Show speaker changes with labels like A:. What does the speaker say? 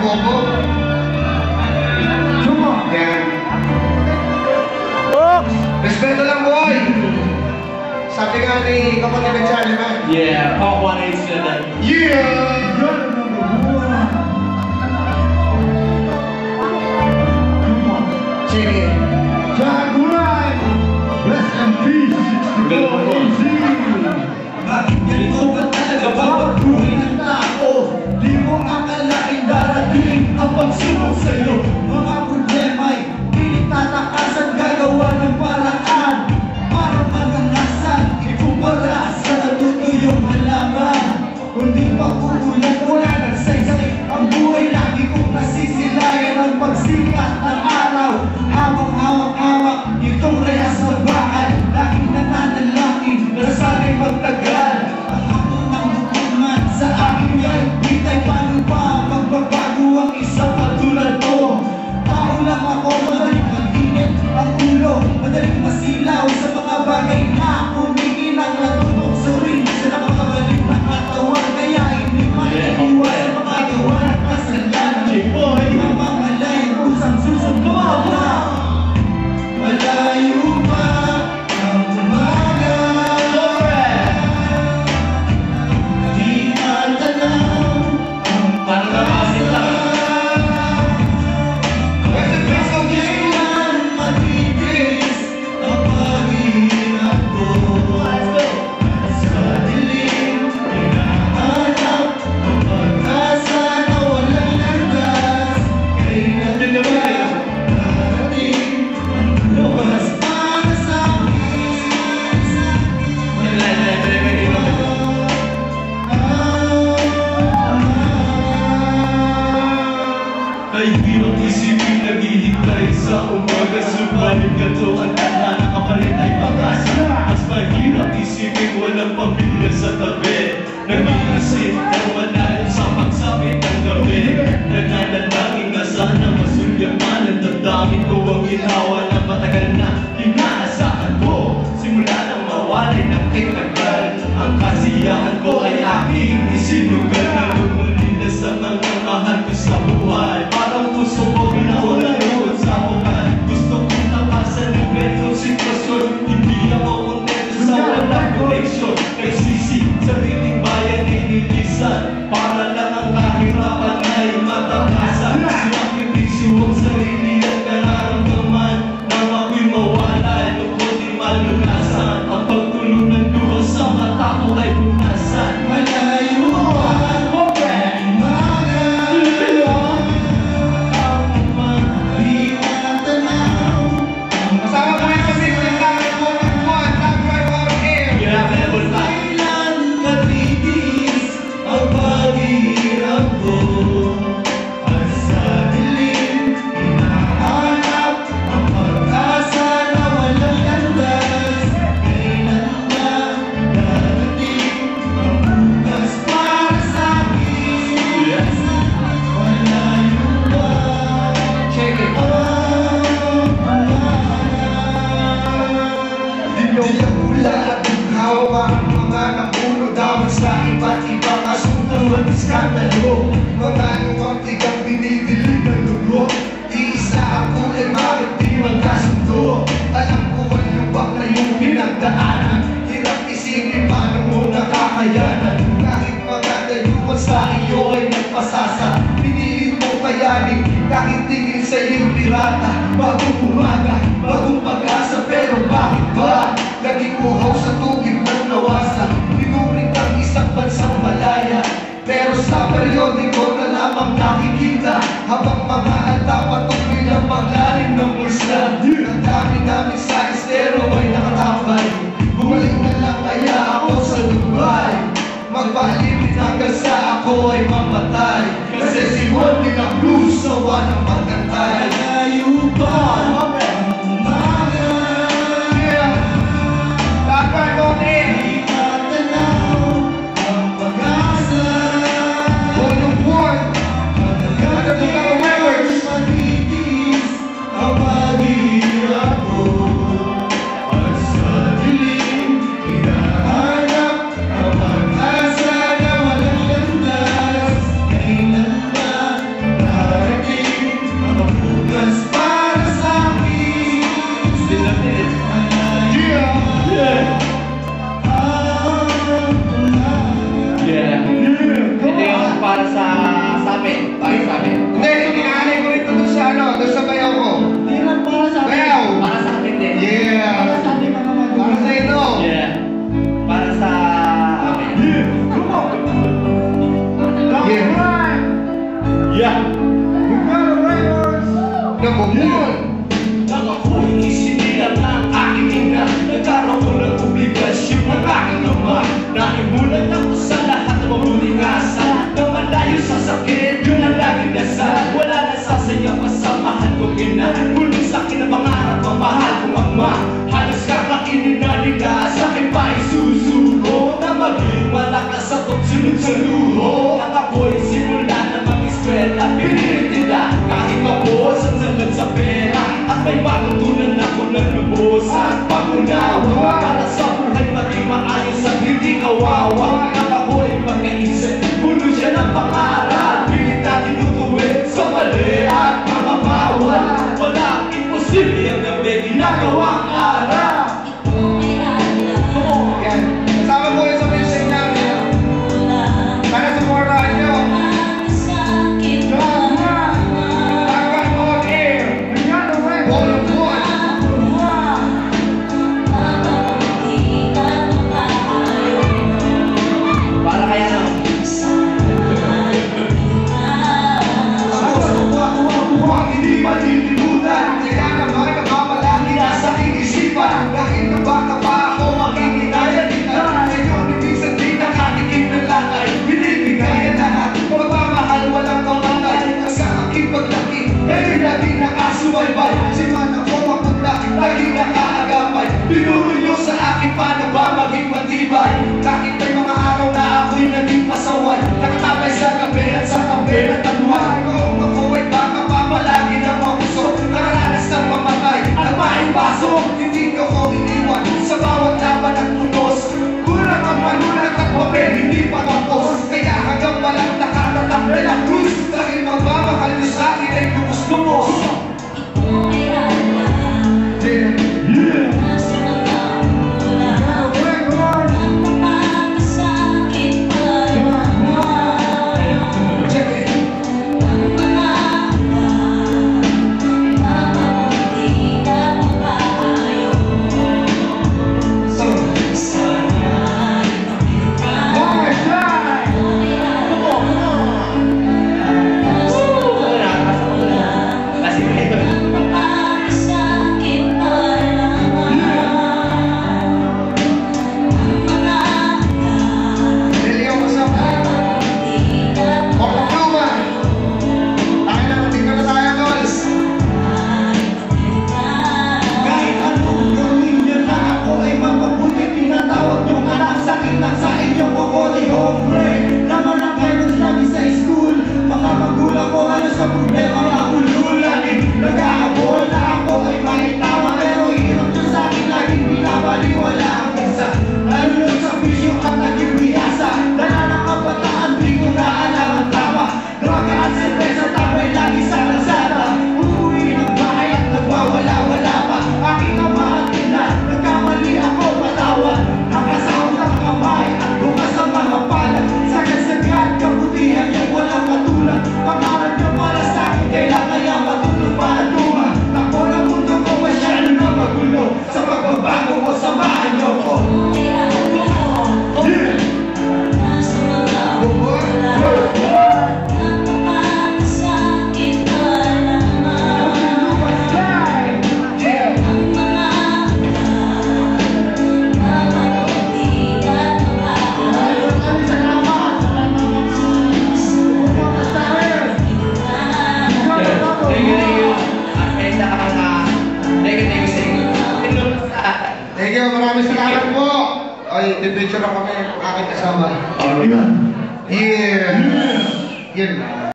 A: bobo. Yan. Respeto lang, boy. Sabi nga ni kapatid ng Charlie Man.
B: Yeah, Pop 187.
A: Yeah! Sige.
C: Jaguar! Rest in peace!
D: Bakit ganito ba talaga bawat buhay ng tao? Di mo akalaing darating ang pagsubok sa'yo. Mga problema'y pinagtatakasan, gagawa ng paraan para maganasan, ikumpara sa natutuyong halaman. Kundi pag-uulan mula ng saysay, ang buhay lagi kong nasisilayan ang pagsikat ng araw. Hawak-hawak-hawak itong rehas ng bahay, laging nananalangin na sana'y magtagal. Ang ako ng dukungan sa aking yan, ditay paano pa magbabago ang isang katulad mo. Tao lang ako, madaling mag-init ang ulo, madaling masilaw sa mga bagay na kumikinang natutok sa rin sa napakabalik na katawan. Kaya hindi maiiwas sa mga gawa at kasalanan. May mamamalay kusang susunod. Malayo pa ang umaga, di matanaw ang pagkakasita. Kailan matitis ang paghihirap ko? Sa dilim, hinahanap ang pag-asa na walang landas. Kailan darating lumas para sa akin. Ay hirap isipin naghihintay sa umaga, subalit ganito ang tanda na kapalit ay pag-asa. Mas mahirap isipin walang pamilya sa tabi, nag-iisip na manahin sa pagsapit ng gabi. Nananalangin na sana masulyaman ang damdamin ko, ang ginawa na matagal na inaasahan ko. Simula nang mawalay ng tinagal, ang kasiyahan ko ay aking isinugal. Nagmumuli na sa mga mahal ko sa buhay, parang puso ko pinaulan sa bukan. Gusto kong tapasan ng ganitong sitwasyon, hindi ako kontento sa walang koneksyon. Nagsisi sa riting bayan inilisan, para lang ang kahirapan ay matakasan. Sinakripisyo ang sarili at nararamdaman nang ako'y mawala, lukot di malunasan. Ang pagtulo ng duha sa mata ko ay punasan. Malayo pa skandalo, mga numantikang binibilig ng dugo. Iisa ako ay bakit di magkasundo. Alam ko ano ba kayong pinagdaanan, hirap isipin paano mo nakakayanan. Kahit magkatayuan sa iyo ay nagpasasa, pinilit mo kayanin kahit tingin sa iyong pirata. Bagong umaga, bagong pag-asa, pero bakit ba naging uhaw sa tubig ng nawasa? Pinuring ang isang bansang malaya, pero sa periodiko na lamang nakikita, habang mga anta patuloy ang paglalim ng musla. Ang dami namin sa estero ay nakatambay, bumalik na lang kaya ako sa Dubai. Magpahalimin hanggang sa ako ay mamatay, kasi si Juan din ang blues sawa ng magkantay. Malayo pa ang umaga, Dakar Motin, di matanaw ang pag-asa. Matitis ang paghihirap ko. may ginagawang araw.
A: Yan. Kasama po yun sa music namin. Sana supportahan nyo. Hanggang on air. All of one.
B: Para kaya no?
D: Huwag hindi malilimutan.
A: Kaya naman nakamalagi na sa aking isipan. Kahit na baka pa ako makikitaya kita. Ngayon hindi sa di nakatikim ng lakay. Binibigay ang lahat. Pagmamahal walang kamatay. Sa aking paglaki, ay lagi nakasubaybay. Si man ako maputlaki, lagi nakaagapay. Tinuro nyo sa akin paano ba maging matibay. Kahit may mga araw na ako'y naging pasaway. Nakatabay sa gabi at sa kape ng taluan. Kung ako ay baka pa palagi ng mapuso. Nakaranas ng mamatay at maibaso. Hindi ko ko iniwan sa bawat laban at punos. Kurang ang manulat at papel, hindi pa kapos. Kaya hanggang walang nakatatak na lang cruz. Dahil magmamahal nyo sa akin ay lumos-lumos. Thank you, maraming salamat po. Ay, picture ako kami, aking kasama.
C: Ano yan?
A: Yeah. Yun.